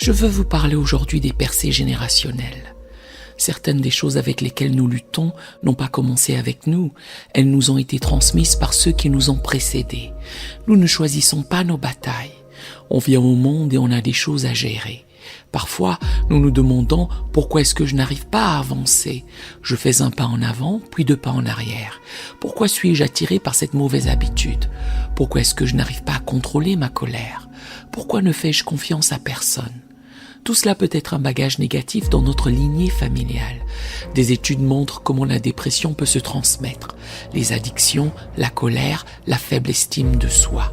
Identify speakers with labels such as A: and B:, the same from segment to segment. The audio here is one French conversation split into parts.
A: Je veux vous parler aujourd'hui des percées générationnelles. Certaines des choses avec lesquelles nous luttons n'ont pas commencé avec nous, elles nous ont été transmises par ceux qui nous ont précédés. Nous ne choisissons pas nos batailles. On vient au monde et on a des choses à gérer. Parfois, nous nous demandons pourquoi est-ce que je n'arrive pas à avancer. Je fais un pas en avant, puis 2 pas en arrière. Pourquoi suis-je attiré par cette mauvaise habitude? Pourquoi est-ce que je n'arrive pas à contrôler ma colère? Pourquoi ne fais-je confiance à personne? Tout cela peut être un bagage négatif dans notre lignée familiale. Des études montrent comment la dépression peut se transmettre. Les addictions, la colère, la faible estime de soi.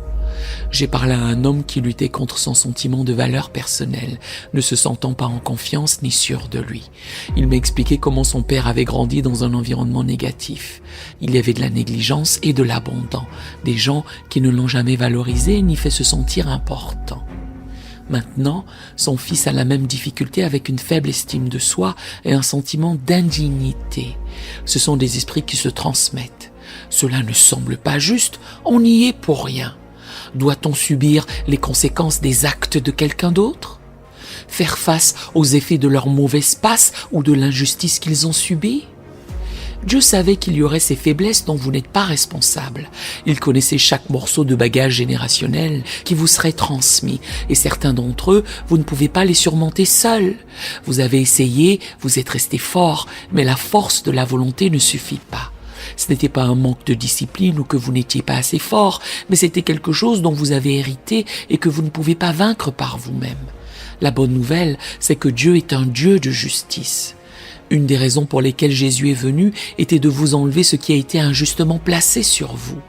A: J'ai parlé à un homme qui luttait contre son sentiment de valeur personnelle, ne se sentant pas en confiance ni sûr de lui. Il m'a expliqué comment son père avait grandi dans un environnement négatif. Il y avait de la négligence et de l'abandon, des gens qui ne l'ont jamais valorisé ni fait se sentir important. Maintenant, son fils a la même difficulté avec une faible estime de soi et un sentiment d'indignité. Ce sont des esprits qui se transmettent. Cela ne semble pas juste, on y est pour rien. Doit-on subir les conséquences des actes de quelqu'un d'autre? Faire face aux effets de leur mauvaise passe ou de l'injustice qu'ils ont subie? Dieu savait qu'il y aurait ces faiblesses dont vous n'êtes pas responsable. Il connaissait chaque morceau de bagage générationnel qui vous serait transmis, et certains d'entre eux, vous ne pouvez pas les surmonter seuls. Vous avez essayé, vous êtes resté fort, mais la force de la volonté ne suffit pas. Ce n'était pas un manque de discipline ou que vous n'étiez pas assez fort, mais c'était quelque chose dont vous avez hérité et que vous ne pouvez pas vaincre par vous-même. La bonne nouvelle, c'est que Dieu est un Dieu de justice. Une des raisons pour lesquelles Jésus est venu était de vous enlever ce qui a été injustement placé sur vous.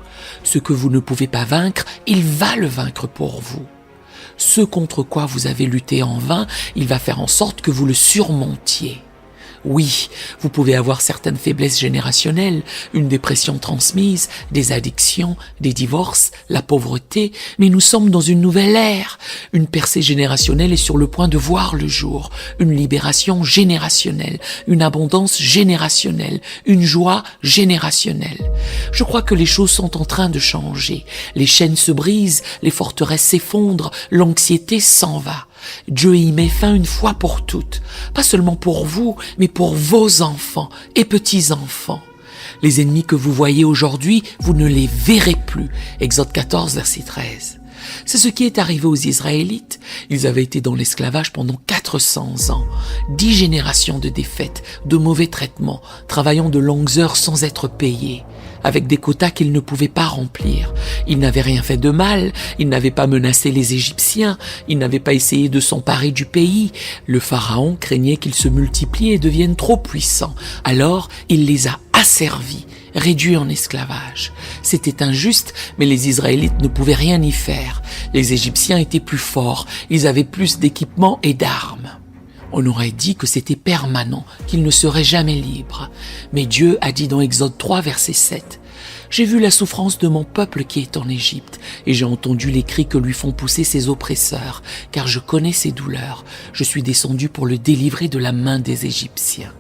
A: Ce que vous ne pouvez pas vaincre, il va le vaincre pour vous. Ce contre quoi vous avez lutté en vain, il va faire en sorte que vous le surmontiez. Oui, vous pouvez avoir certaines faiblesses générationnelles, une dépression transmise, des addictions, des divorces, la pauvreté, mais nous sommes dans une nouvelle ère. Une percée générationnelle est sur le point de voir le jour, une libération générationnelle, une abondance générationnelle, une joie générationnelle. Je crois que les choses sont en train de changer. Les chaînes se brisent, les forteresses s'effondrent, l'anxiété s'en va. Dieu y met fin une fois pour toutes, pas seulement pour vous, mais pour vos enfants et petits-enfants. Les ennemis que vous voyez aujourd'hui, vous ne les verrez plus. Exode 14, verset 13. C'est ce qui est arrivé aux Israélites. Ils avaient été dans l'esclavage pendant 400 ans. 10 générations de défaites, de mauvais traitements, travaillant de longues heures sans être payés, avec des quotas qu'ils ne pouvaient pas remplir. Ils n'avaient rien fait de mal, ils n'avaient pas menacé les Égyptiens, ils n'avaient pas essayé de s'emparer du pays. Le pharaon craignait qu'ils se multiplient et deviennent trop puissants. Alors, il les a asservis, réduits en esclavage. C'était injuste, mais les Israélites ne pouvaient rien y faire. Les Égyptiens étaient plus forts, ils avaient plus d'équipements et d'armes. On aurait dit que c'était permanent, qu'ils ne seraient jamais libres. Mais Dieu a dit dans Exode 3, verset 7, « J'ai vu la souffrance de mon peuple qui est en Égypte, et j'ai entendu les cris que lui font pousser ses oppresseurs, car je connais ses douleurs. Je suis descendu pour le délivrer de la main des Égyptiens. »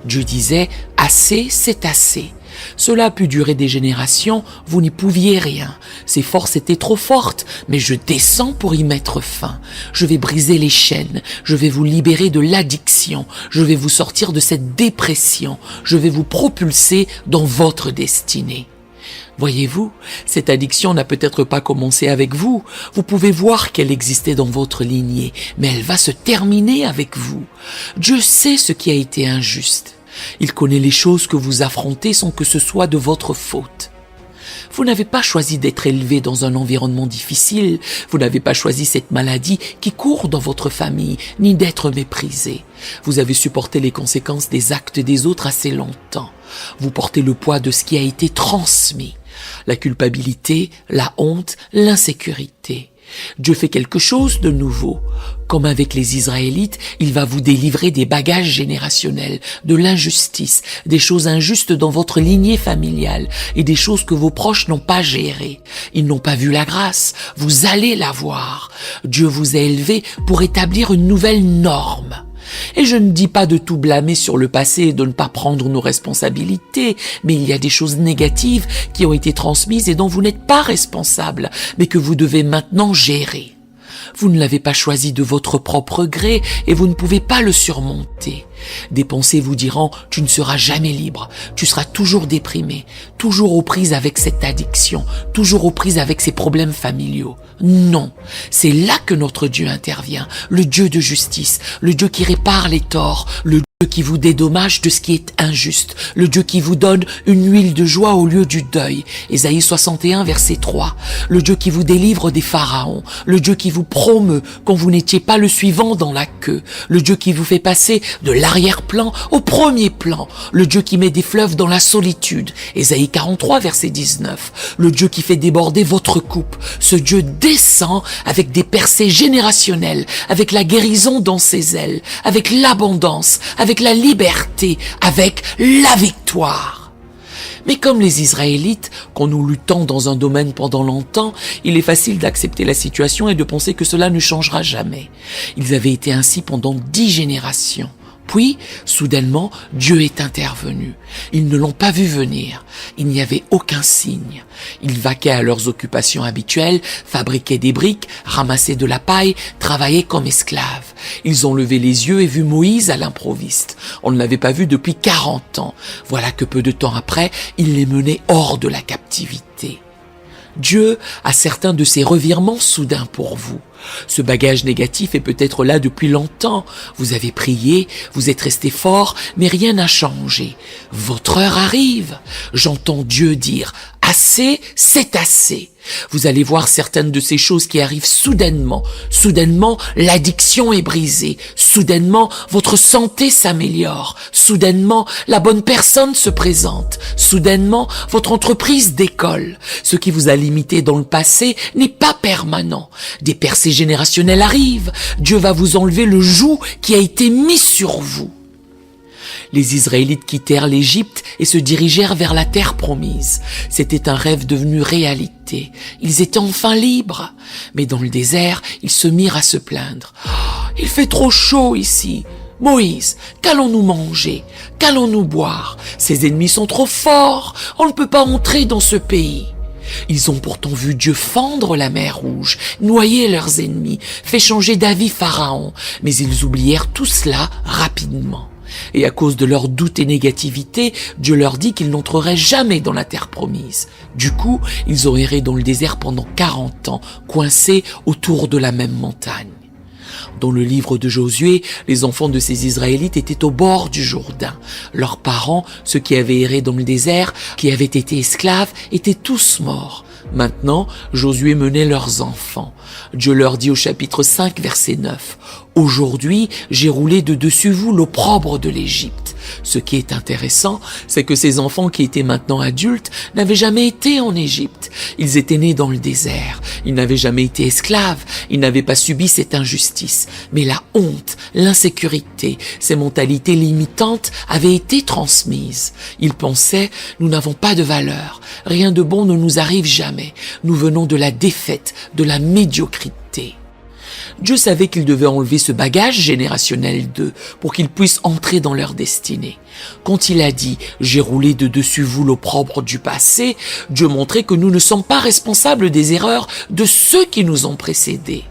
A: Dieu disait, « Assez, c'est assez. » Cela a pu durer des générations, vous n'y pouviez rien. Ces forces étaient trop fortes, mais je descends pour y mettre fin. Je vais briser les chaînes, je vais vous libérer de l'addiction, je vais vous sortir de cette dépression, je vais vous propulser dans votre destinée. Voyez-vous, cette addiction n'a peut-être pas commencé avec vous. Vous pouvez voir qu'elle existait dans votre lignée, mais elle va se terminer avec vous. Dieu sait ce qui a été injuste. Il connaît les choses que vous affrontez sans que ce soit de votre faute. Vous n'avez pas choisi d'être élevé dans un environnement difficile, vous n'avez pas choisi cette maladie qui court dans votre famille, ni d'être méprisé. Vous avez supporté les conséquences des actes des autres assez longtemps. Vous portez le poids de ce qui a été transmis. La culpabilité, la honte, l'insécurité. Dieu fait quelque chose de nouveau. Comme avec les Israélites, il va vous délivrer des bagages générationnels, de l'injustice, des choses injustes dans votre lignée familiale et des choses que vos proches n'ont pas gérées. Ils n'ont pas vu la grâce, vous allez la voir. Dieu vous a élevé pour établir une nouvelle norme. Et je ne dis pas de tout blâmer sur le passé et de ne pas prendre nos responsabilités, mais il y a des choses négatives qui ont été transmises et dont vous n'êtes pas responsable, mais que vous devez maintenant gérer. Vous ne l'avez pas choisi de votre propre gré et vous ne pouvez pas le surmonter. Des pensées vous diront « tu ne seras jamais libre, tu seras toujours déprimé, toujours aux prises avec cette addiction, toujours aux prises avec ces problèmes familiaux. » Non, c'est là que notre Dieu intervient, le Dieu de justice, le Dieu qui répare les torts, le Dieu qui vous dédommage de ce qui est injuste, le Dieu qui vous donne une huile de joie au lieu du deuil. Ésaïe 61, verset 3. Le Dieu qui vous délivre des pharaons, le Dieu qui vous promeut quand vous n'étiez pas le suivant dans la queue, le Dieu qui vous fait passer de l'arrière-plan au premier plan, le Dieu qui met des fleuves dans la solitude. Ésaïe 43, verset 19. Le Dieu qui fait déborder votre coupe. Ce Dieu descend avec des percées générationnelles, avec la guérison dans ses ailes, avec l'abondance, avec la liberté, avec la victoire. Mais comme les Israélites, quand nous luttons dans un domaine pendant longtemps, il est facile d'accepter la situation et de penser que cela ne changera jamais. Ils avaient été ainsi pendant 10 générations. Puis, soudainement, Dieu est intervenu. Ils ne l'ont pas vu venir. Il n'y avait aucun signe. Ils vaquaient à leurs occupations habituelles, fabriquaient des briques, ramassaient de la paille, travaillaient comme esclaves. Ils ont levé les yeux et vu Moïse à l'improviste. On ne l'avait pas vu depuis 40 ans. Voilà que peu de temps après, il les menait hors de la captivité. Dieu a certains de ces revirements soudains pour vous. Ce bagage négatif est peut-être là depuis longtemps. Vous avez prié, vous êtes resté fort, mais rien n'a changé. Votre heure arrive. J'entends Dieu dire « assez, c'est assez ». Vous allez voir certaines de ces choses qui arrivent soudainement. Soudainement, l'addiction est brisée. Soudainement, votre santé s'améliore. Soudainement, la bonne personne se présente. Soudainement, votre entreprise décolle. Ce qui vous a limité dans le passé n'est pas permanent. Des percées générationnelles arrivent. Dieu va vous enlever le joug qui a été mis sur vous. Les Israélites quittèrent l'Égypte et se dirigèrent vers la terre promise. C'était un rêve devenu réalité. Ils étaient enfin libres. Mais dans le désert, ils se mirent à se plaindre. « Il fait trop chaud ici. Moïse, qu'allons-nous manger? Qu'allons-nous boire? Ces ennemis sont trop forts. On ne peut pas entrer dans ce pays. » Ils ont pourtant vu Dieu fendre la mer Rouge, noyer leurs ennemis, fait changer d'avis Pharaon. Mais ils oublièrent tout cela rapidement. Et à cause de leur doute et négativité, Dieu leur dit qu'ils n'entreraient jamais dans la terre promise. Du coup, ils ont erré dans le désert pendant 40 ans, coincés autour de la même montagne. Dans le livre de Josué, les enfants de ces Israélites étaient au bord du Jourdain. Leurs parents, ceux qui avaient erré dans le désert, qui avaient été esclaves, étaient tous morts. Maintenant, Josué menait leurs enfants. Dieu leur dit au chapitre 5, verset 9, « Aujourd'hui, j'ai roulé de dessus vous l'opprobre de l'Égypte. » Ce qui est intéressant, c'est que ces enfants qui étaient maintenant adultes n'avaient jamais été en Égypte. Ils étaient nés dans le désert. Ils n'avaient jamais été esclaves. Ils n'avaient pas subi cette injustice. Mais la honte, l'insécurité, ces mentalités limitantes avaient été transmises. Ils pensaient, nous n'avons pas de valeur. Rien de bon ne nous arrive jamais. Nous venons de la défaite, de la médiocrité. Dieu savait qu'il devait enlever ce bagage générationnel d'eux pour qu'ils puissent entrer dans leur destinée. Quand il a dit « J'ai roulé de dessus vous l'opprobre du passé », Dieu montrait que nous ne sommes pas responsables des erreurs de ceux qui nous ont précédés.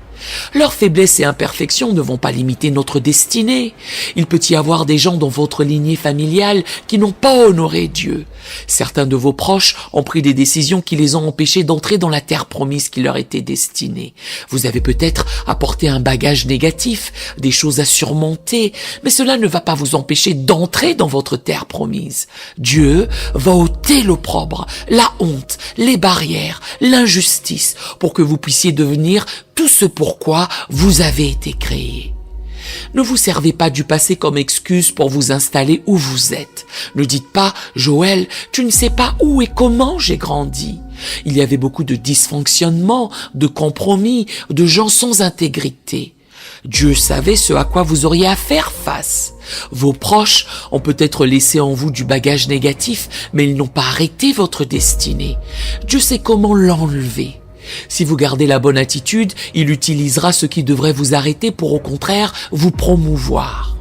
A: Leurs faiblesses et imperfections ne vont pas limiter notre destinée. Il peut y avoir des gens dans votre lignée familiale qui n'ont pas honoré Dieu. Certains de vos proches ont pris des décisions qui les ont empêchés d'entrer dans la terre promise qui leur était destinée. Vous avez peut-être apporté un bagage négatif, des choses à surmonter, mais cela ne va pas vous empêcher d'entrer dans votre terre promise. Dieu va ôter l'opprobre, la honte, les barrières, l'injustice, pour que vous puissiez devenir tout ce pourquoi vous avez été créé. Ne vous servez pas du passé comme excuse pour vous installer où vous êtes. Ne dites pas « Joël, tu ne sais pas où et comment j'ai grandi ». Il y avait beaucoup de dysfonctionnements, de compromis, de gens sans intégrité. Dieu savait ce à quoi vous auriez à faire face. Vos proches ont peut-être laissé en vous du bagage négatif, mais ils n'ont pas arrêté votre destinée. Dieu sait comment l'enlever. Si vous gardez la bonne attitude, il utilisera ce qui devrait vous arrêter pour au contraire vous promouvoir.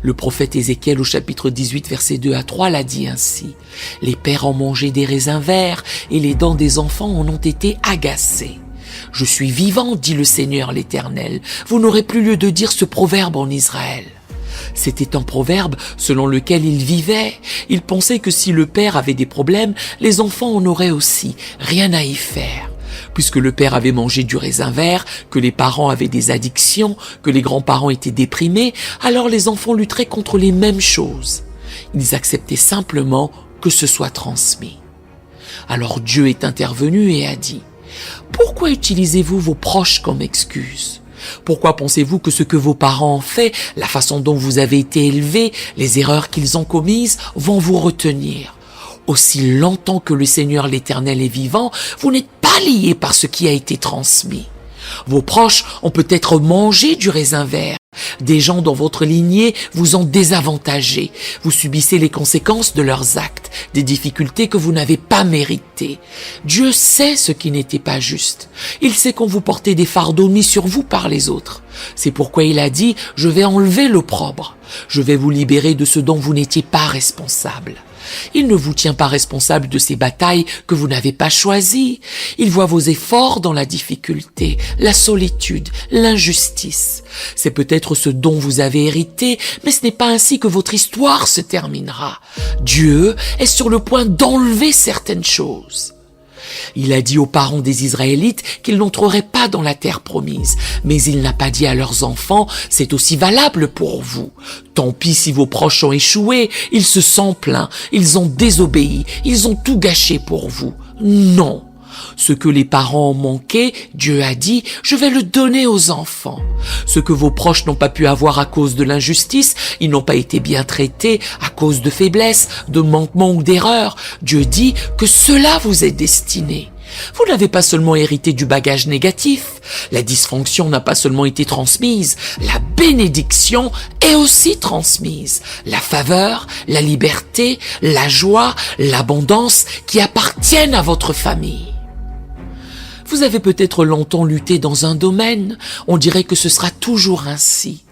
A: Le prophète Ézéchiel au chapitre 18 versets 2 à 3 l'a dit ainsi. Les pères ont mangé des raisins verts et les dents des enfants en ont été agacées. Je suis vivant, dit le Seigneur l'Éternel. Vous n'aurez plus lieu de dire ce proverbe en Israël. C'était un proverbe selon lequel il vivait. Il pensait que si le père avait des problèmes, les enfants en auraient aussi. Rien à y faire. Puisque le père avait mangé du raisin vert, que les parents avaient des addictions, que les grands-parents étaient déprimés, alors les enfants lutteraient contre les mêmes choses. Ils acceptaient simplement que ce soit transmis. Alors Dieu est intervenu et a dit « Pourquoi utilisez-vous vos proches comme excuse ? Pourquoi pensez-vous que ce que vos parents ont fait, la façon dont vous avez été élevés, les erreurs qu'ils ont commises, vont vous retenir ? Aussi longtemps que le Seigneur l'Éternel est vivant, vous n'êtes pas liés par ce qui a été transmis. Vos proches ont peut-être mangé du raisin vert. Des gens dans votre lignée vous ont désavantagé. Vous subissez les conséquences de leurs actes, des difficultés que vous n'avez pas méritées. Dieu sait ce qui n'était pas juste. Il sait qu'on vous portait des fardeaux mis sur vous par les autres. C'est pourquoi il a dit « Je vais enlever l'opprobre. Je vais vous libérer de ce dont vous n'étiez pas responsable. » Il ne vous tient pas responsable de ces batailles que vous n'avez pas choisies. Il voit vos efforts dans la difficulté, la solitude, l'injustice. C'est peut-être ce dont vous avez hérité, mais ce n'est pas ainsi que votre histoire se terminera. Dieu est sur le point d'enlever certaines choses. Il a dit aux parents des Israélites qu'ils n'entreraient pas dans la terre promise, mais il n'a pas dit à leurs enfants « c'est aussi valable pour vous ». Tant pis si vos proches ont échoué, ils se sentent plaints, ils ont désobéi, ils ont tout gâché pour vous. Non. Ce que les parents ont manqué, Dieu a dit, je vais le donner aux enfants. Ce que vos proches n'ont pas pu avoir à cause de l'injustice, ils n'ont pas été bien traités à cause de faiblesses, de manquements ou d'erreurs. Dieu dit que cela vous est destiné. Vous n'avez pas seulement hérité du bagage négatif, la dysfonction n'a pas seulement été transmise, la bénédiction est aussi transmise. La faveur, la liberté, la joie, l'abondance qui appartiennent à votre famille. Vous avez peut-être longtemps lutté dans un domaine, on dirait que ce sera toujours ainsi.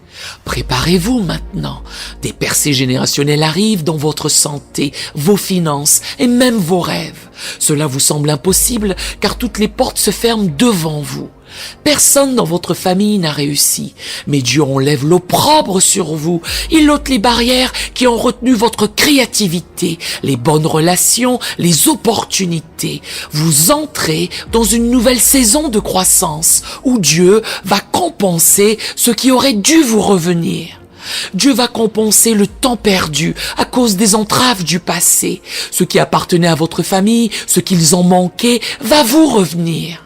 A: Préparez-vous maintenant. Des percées générationnelles arrivent dans votre santé, vos finances et même vos rêves. Cela vous semble impossible car toutes les portes se ferment devant vous. Personne dans votre famille n'a réussi, mais Dieu enlève l'opprobre sur vous. Il ôte les barrières qui ont retenu votre créativité, les bonnes relations, les opportunités. Vous entrez dans une nouvelle saison de croissance où Dieu va compenser ce qui aurait dû vous revenir. Dieu va compenser le temps perdu à cause des entraves du passé. Ce qui appartenait à votre famille, ce qu'ils ont manqué, va vous revenir.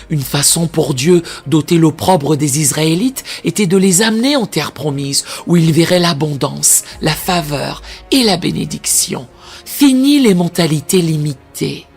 A: Une façon pour Dieu d'ôter l'opprobre des Israélites était de les amener en terre promise, où ils verraient l'abondance, la faveur et la bénédiction. Fini les mentalités limitées.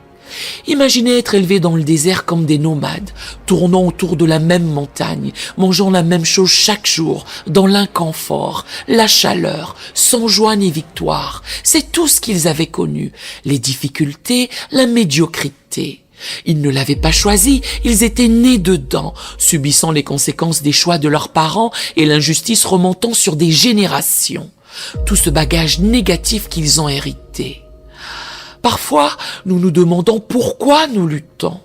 A: Imaginez être élevés dans le désert comme des nomades, tournant autour de la même montagne, mangeant la même chose chaque jour, dans l'inconfort, la chaleur, sans joie ni victoire. C'est tout ce qu'ils avaient connu, les difficultés, la médiocrité. Ils ne l'avaient pas choisi, ils étaient nés dedans, subissant les conséquences des choix de leurs parents et l'injustice remontant sur des générations. Tout ce bagage négatif qu'ils ont hérité. Parfois, nous nous demandons pourquoi nous luttons.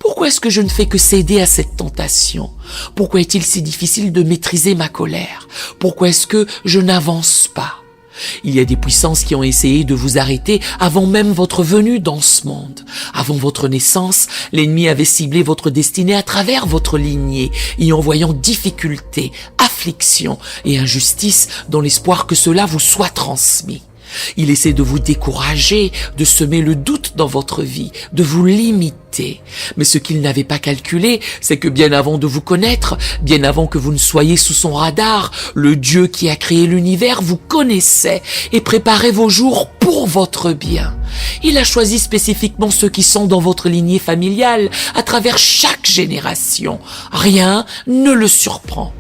A: Pourquoi est-ce que je ne fais que céder à cette tentation? Pourquoi est-il si difficile de maîtriser ma colère? Pourquoi est-ce que je n'avance pas? Il y a des puissances qui ont essayé de vous arrêter avant même votre venue dans ce monde. Avant votre naissance, l'ennemi avait ciblé votre destinée à travers votre lignée, y envoyant difficultés, afflictions et injustices dans l'espoir que cela vous soit transmis. Il essaie de vous décourager, de semer le doute dans votre vie, de vous limiter. Mais ce qu'il n'avait pas calculé, c'est que bien avant de vous connaître, bien avant que vous ne soyez sous son radar, le Dieu qui a créé l'univers vous connaissait et préparait vos jours pour votre bien. Il a choisi spécifiquement ceux qui sont dans votre lignée familiale à travers chaque génération. Rien ne le surprend.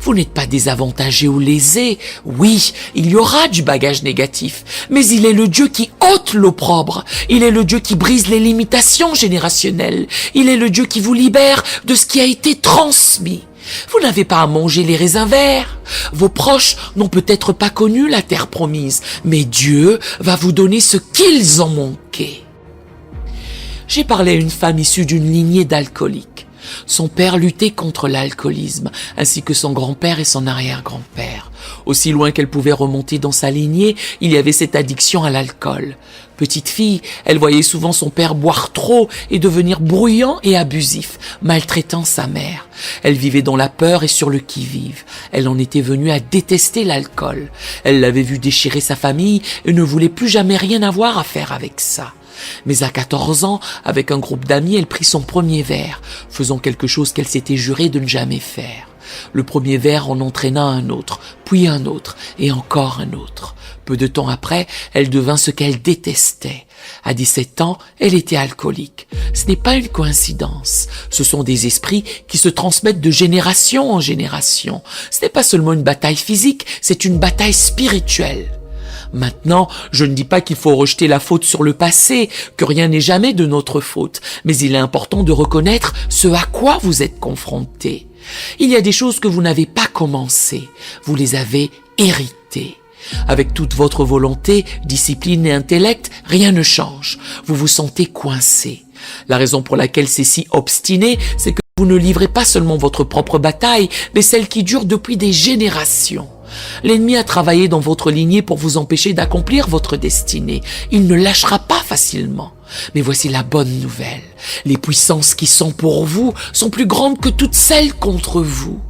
A: Vous n'êtes pas désavantagé ou lésé. Oui, il y aura du bagage négatif, mais il est le Dieu qui ôte l'opprobre. Il est le Dieu qui brise les limitations générationnelles. Il est le Dieu qui vous libère de ce qui a été transmis. Vous n'avez pas à manger les raisins verts. Vos proches n'ont peut-être pas connu la terre promise, mais Dieu va vous donner ce qu'ils ont manqué. J'ai parlé à une femme issue d'une lignée d'alcooliques. Son père luttait contre l'alcoolisme, ainsi que son grand-père et son arrière-grand-père. Aussi loin qu'elle pouvait remonter dans sa lignée, il y avait cette addiction à l'alcool. Petite fille, elle voyait souvent son père boire trop et devenir bruyant et abusif, maltraitant sa mère. Elle vivait dans la peur et sur le qui-vive. Elle en était venue à détester l'alcool. Elle l'avait vu déchirer sa famille et ne voulait plus jamais rien avoir à faire avec ça. Mais à 14 ans, avec un groupe d'amis, elle prit son premier verre, faisant quelque chose qu'elle s'était juré de ne jamais faire. Le premier verre en entraîna un autre, puis un autre, et encore un autre. Peu de temps après, elle devint ce qu'elle détestait. À 17 ans, elle était alcoolique. Ce n'est pas une coïncidence. Ce sont des esprits qui se transmettent de génération en génération. Ce n'est pas seulement une bataille physique, c'est une bataille spirituelle. Maintenant, je ne dis pas qu'il faut rejeter la faute sur le passé, que rien n'est jamais de notre faute, mais il est important de reconnaître ce à quoi vous êtes confrontés. Il y a des choses que vous n'avez pas commencées, vous les avez héritées. Avec toute votre volonté, discipline et intellect, rien ne change. Vous vous sentez coincé. La raison pour laquelle c'est si obstiné, c'est que vous ne livrez pas seulement votre propre bataille, mais celle qui dure depuis des générations. L'ennemi a travaillé dans votre lignée pour vous empêcher d'accomplir votre destinée. Il ne lâchera pas facilement. Mais voici la bonne nouvelle. Les puissances qui sont pour vous sont plus grandes que toutes celles contre vous.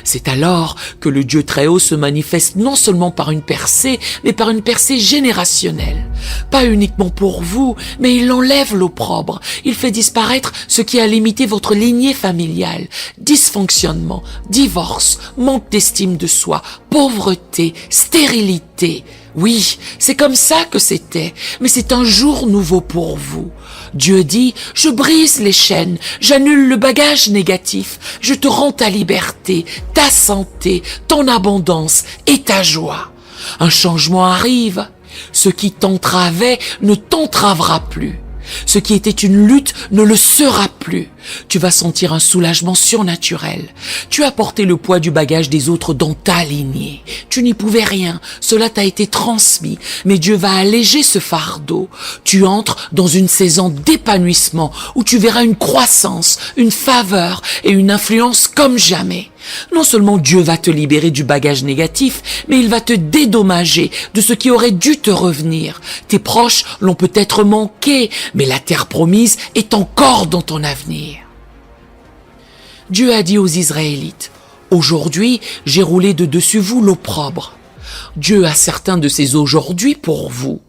A: C'est alors que le Dieu Très-Haut se manifeste non seulement par une percée, mais par une percée générationnelle. Pas uniquement pour vous, mais il enlève l'opprobre. Il fait disparaître ce qui a limité votre lignée familiale. Dysfonctionnement, divorce, manque d'estime de soi, pauvreté, stérilité. Oui, c'est comme ça que c'était, mais c'est un jour nouveau pour vous. Dieu dit, je brise les chaînes, j'annule le bagage négatif, je te rends ta liberté, ta santé, ton abondance et ta joie. Un changement arrive. Ce qui t'entravait ne t'entravera plus. Ce qui était une lutte ne le sera plus. Tu vas sentir un soulagement surnaturel. Tu as porté le poids du bagage des autres dans ta lignée. Tu n'y pouvais rien, cela t'a été transmis, mais Dieu va alléger ce fardeau. Tu entres dans une saison d'épanouissement où tu verras une croissance, une faveur et une influence comme jamais. Non seulement Dieu va te libérer du bagage négatif, mais il va te dédommager de ce qui aurait dû te revenir. Tes proches l'ont peut-être manqué, mais la terre promise est encore dans ton avenir. Dieu a dit aux Israélites, « Aujourd'hui, j'ai roulé de dessus vous l'opprobre. » Dieu a certains de ces aujourd'hui pour vous.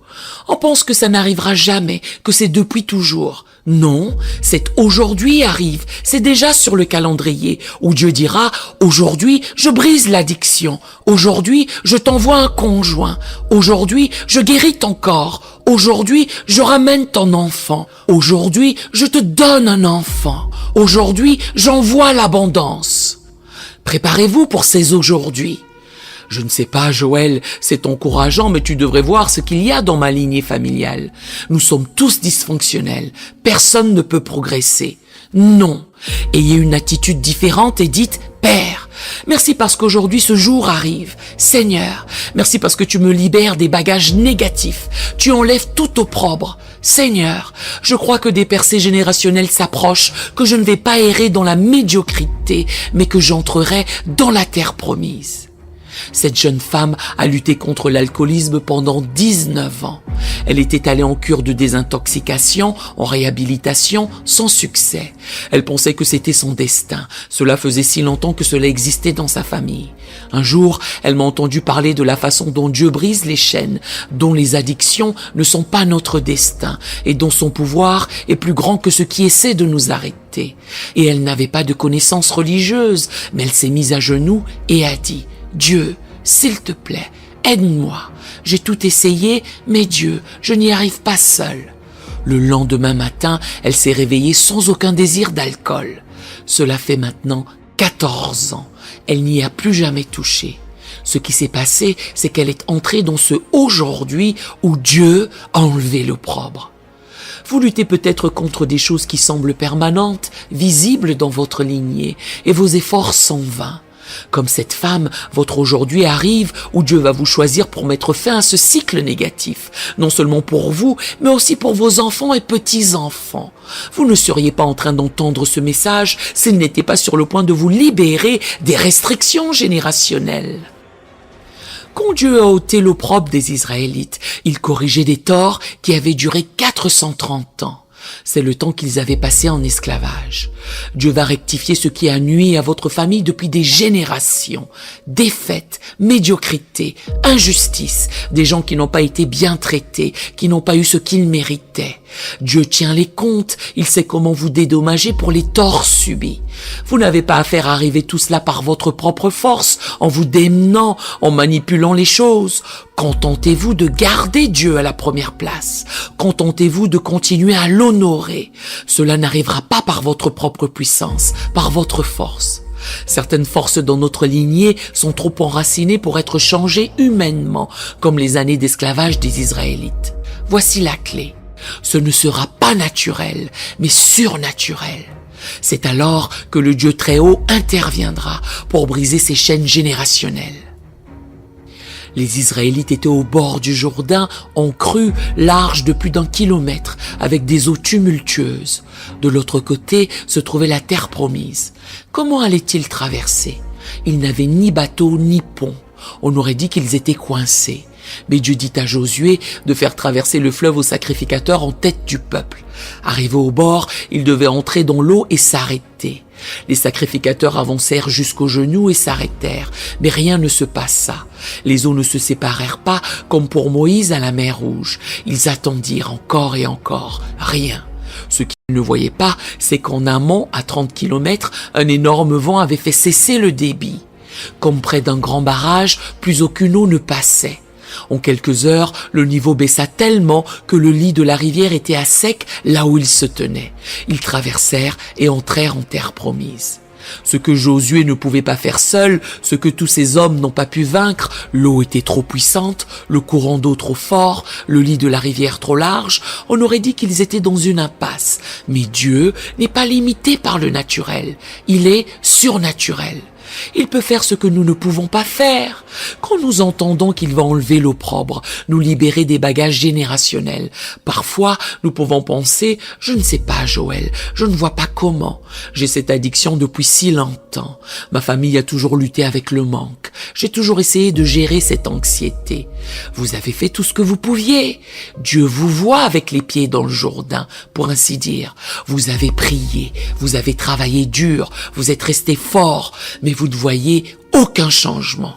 A: On pense que ça n'arrivera jamais, que c'est depuis toujours. Non, cet aujourd'hui arrive, c'est déjà sur le calendrier, où Dieu dira, aujourd'hui, je brise l'addiction, aujourd'hui, je t'envoie un conjoint, aujourd'hui, je guéris ton corps, aujourd'hui, je ramène ton enfant, aujourd'hui, je te donne un enfant, aujourd'hui, j'envoie l'abondance. Préparez-vous pour ces aujourd'hui. Je ne sais pas, Joël, c'est encourageant, mais tu devrais voir ce qu'il y a dans ma lignée familiale. Nous sommes tous dysfonctionnels. Personne ne peut progresser. Non. Ayez une attitude différente et dites, Père, merci parce qu'aujourd'hui ce jour arrive. Seigneur, merci parce que tu me libères des bagages négatifs. Tu enlèves tout opprobre. Seigneur, je crois que des percées générationnelles s'approchent, que je ne vais pas errer dans la médiocrité, mais que j'entrerai dans la terre promise. Cette jeune femme a lutté contre l'alcoolisme pendant 19 ans. Elle était allée en cure de désintoxication, en réhabilitation, sans succès. Elle pensait que c'était son destin. Cela faisait si longtemps que cela existait dans sa famille. Un jour, elle m'a entendu parler de la façon dont Dieu brise les chaînes, dont les addictions ne sont pas notre destin et dont son pouvoir est plus grand que ce qui essaie de nous arrêter. Et elle n'avait pas de connaissances religieuses, mais elle s'est mise à genoux et a dit « Dieu, s'il te plaît, aide-moi. J'ai tout essayé, mais Dieu, je n'y arrive pas seule. » Le lendemain matin, elle s'est réveillée sans aucun désir d'alcool. Cela fait maintenant 14 ans. Elle n'y a plus jamais touché. Ce qui s'est passé, c'est qu'elle est entrée dans ce aujourd'hui où Dieu a enlevé l'opprobre. Vous luttez peut-être contre des choses qui semblent permanentes, visibles dans votre lignée, et vos efforts sont vains. Comme cette femme, votre aujourd'hui arrive où Dieu va vous choisir pour mettre fin à ce cycle négatif, non seulement pour vous, mais aussi pour vos enfants et petits-enfants. Vous ne seriez pas en train d'entendre ce message s'il n'était pas sur le point de vous libérer des restrictions générationnelles. Quand Dieu a ôté l'opprobre des Israélites, il corrigeait des torts qui avaient duré 430 ans. C'est le temps qu'ils avaient passé en esclavage. Dieu va rectifier ce qui a nui à votre famille depuis des générations. Défaite, médiocrité, injustice, des gens qui n'ont pas été bien traités, qui n'ont pas eu ce qu'ils méritaient. Dieu tient les comptes, il sait comment vous dédommager pour les torts subis. Vous n'avez pas à faire arriver tout cela par votre propre force, en vous démenant, en manipulant les choses. Contentez-vous de garder Dieu à la première place. Contentez-vous de continuer à l'honorer. Cela n'arrivera pas par votre propre puissance, par votre force. Certaines forces dans notre lignée sont trop enracinées pour être changées humainement, comme les années d'esclavage des Israélites. Voici la clé. Ce ne sera pas naturel, mais surnaturel. C'est alors que le Dieu très haut interviendra pour briser ces chaînes générationnelles. Les Israélites étaient au bord du Jourdain, en crue large de plus d'1 kilomètre, avec des eaux tumultueuses. De l'autre côté se trouvait la terre promise. Comment allaient-ils traverser? Ils n'avaient ni bateau ni pont. On aurait dit qu'ils étaient coincés. Mais Dieu dit à Josué de faire traverser le fleuve aux sacrificateurs en tête du peuple. Arrivés au bord, ils devaient entrer dans l'eau et s'arrêter. Les sacrificateurs avancèrent jusqu'aux genoux et s'arrêtèrent, mais rien ne se passa. Les eaux ne se séparèrent pas comme pour Moïse à la mer Rouge. Ils attendirent encore et encore, rien. Ce qu'ils ne voyaient pas, c'est qu'en amont, à 30 kilomètres, un énorme vent avait fait cesser le débit. Comme près d'un grand barrage, plus aucune eau ne passait. En quelques heures, le niveau baissa tellement que le lit de la rivière était à sec là où ils se tenaient. Ils traversèrent et entrèrent en terre promise. Ce que Josué ne pouvait pas faire seul, ce que tous ces hommes n'ont pas pu vaincre, l'eau était trop puissante, le courant d'eau trop fort, le lit de la rivière trop large, on aurait dit qu'ils étaient dans une impasse. Mais Dieu n'est pas limité par le naturel, il est surnaturel. Il peut faire ce que nous ne pouvons pas faire. Quand nous entendons qu'il va enlever l'opprobre, nous libérer des bagages générationnels, parfois nous pouvons penser « Je ne sais pas, Joël, je ne vois pas comment. J'ai cette addiction depuis si longtemps. Ma famille a toujours lutté avec le manque. J'ai toujours essayé de gérer cette anxiété. » Vous avez fait tout ce que vous pouviez. Dieu vous voit avec les pieds dans le Jourdain, pour ainsi dire. Vous avez prié, vous avez travaillé dur, vous êtes resté fort, mais vous ne voyez aucun changement.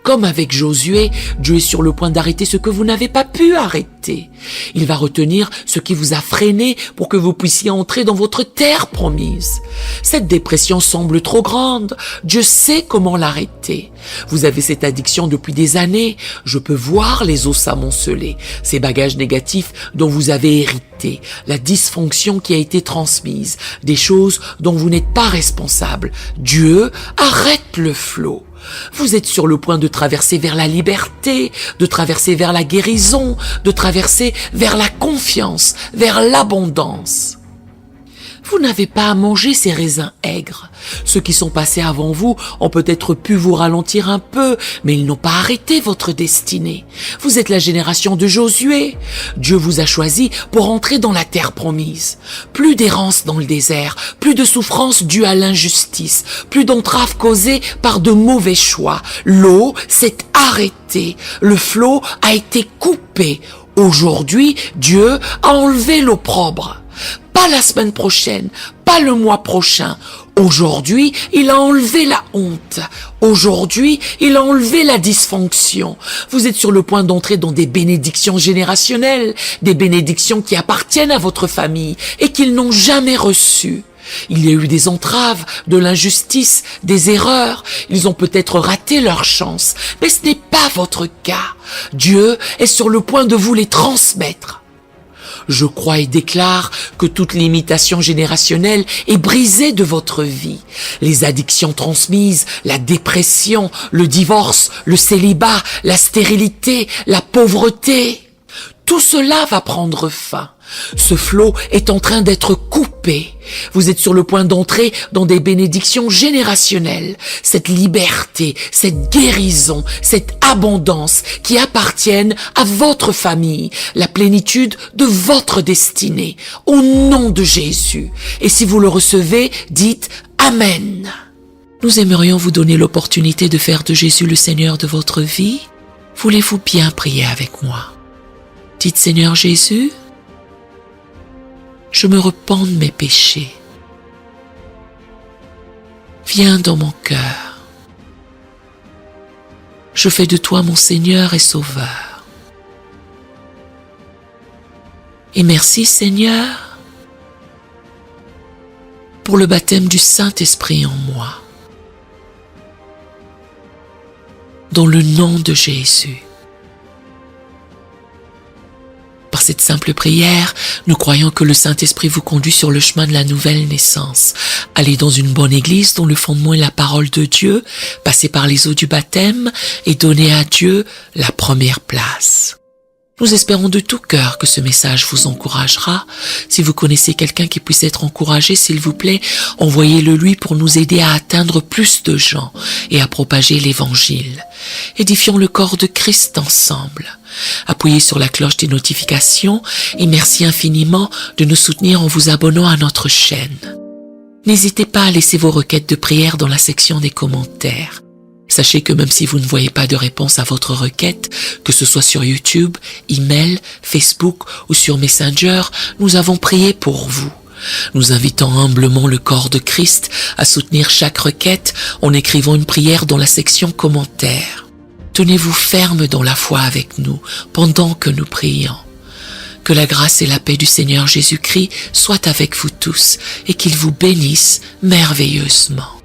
A: Comme avec Josué, Dieu est sur le point d'arrêter ce que vous n'avez pas pu arrêter. Il va retenir ce qui vous a freiné pour que vous puissiez entrer dans votre terre promise. Cette dépression semble trop grande. Dieu sait comment l'arrêter. Vous avez cette addiction depuis des années. Je peux voir les os s'amonceler, ces bagages négatifs dont vous avez hérité, la dysfonction qui a été transmise, des choses dont vous n'êtes pas responsable. Dieu arrête le flot. Vous êtes sur le point de traverser vers la liberté, de traverser vers la guérison, de traverser vers la confiance, vers l'abondance. Vous n'avez pas à manger ces raisins aigres. Ceux qui sont passés avant vous ont peut-être pu vous ralentir un peu, mais ils n'ont pas arrêté votre destinée. Vous êtes la génération de Josué. Dieu vous a choisi pour entrer dans la terre promise. Plus d'errance dans le désert, plus de souffrance due à l'injustice, plus d'entraves causées par de mauvais choix. L'eau s'est arrêtée, le flot a été coupé. Aujourd'hui, Dieu a enlevé l'opprobre. Pas la semaine prochaine, pas le mois prochain. Aujourd'hui, il a enlevé la honte. Aujourd'hui, il a enlevé la dysfonction. Vous êtes sur le point d'entrer dans des bénédictions générationnelles, des bénédictions qui appartiennent à votre famille et qu'ils n'ont jamais reçues. Il y a eu des entraves, de l'injustice, des erreurs. Ils ont peut-être raté leur chance, mais ce n'est pas votre cas. Dieu est sur le point de vous les transmettre. Je crois et déclare que toute limitation générationnelle est brisée de votre vie. Les addictions transmises, la dépression, le divorce, le célibat, la stérilité, la pauvreté, tout cela va prendre fin. Ce flot est en train d'être coupé. Vous êtes sur le point d'entrer dans des bénédictions générationnelles. Cette liberté, cette guérison, cette abondance qui appartiennent à votre famille, la plénitude de votre destinée, au nom de Jésus. Et si vous le recevez, dites Amen. Nous aimerions vous donner l'opportunité de faire de Jésus le Seigneur de votre vie. Voulez-vous bien prier avec moi? Dites Seigneur Jésus, je me repens de mes péchés. Viens dans mon cœur. Je fais de toi mon Seigneur et Sauveur. Et merci Seigneur pour le baptême du Saint-Esprit en moi. Dans le nom de Jésus. Par cette simple prière, nous croyons que le Saint-Esprit vous conduit sur le chemin de la nouvelle naissance. Allez dans une bonne église dont le fondement est la parole de Dieu, passez par les eaux du baptême et donnez à Dieu la première place. Nous espérons de tout cœur que ce message vous encouragera. Si vous connaissez quelqu'un qui puisse être encouragé, s'il vous plaît, envoyez-le lui pour nous aider à atteindre plus de gens et à propager l'évangile. Édifions le corps de Christ ensemble. Appuyez sur la cloche des notifications et merci infiniment de nous soutenir en vous abonnant à notre chaîne. N'hésitez pas à laisser vos requêtes de prière dans la section des commentaires. Sachez que même si vous ne voyez pas de réponse à votre requête, que ce soit sur YouTube, email, Facebook ou sur Messenger, nous avons prié pour vous. Nous invitons humblement le corps de Christ à soutenir chaque requête en écrivant une prière dans la section commentaires. Tenez-vous ferme dans la foi avec nous pendant que nous prions. Que la grâce et la paix du Seigneur Jésus-Christ soient avec vous tous et qu'il vous bénisse merveilleusement.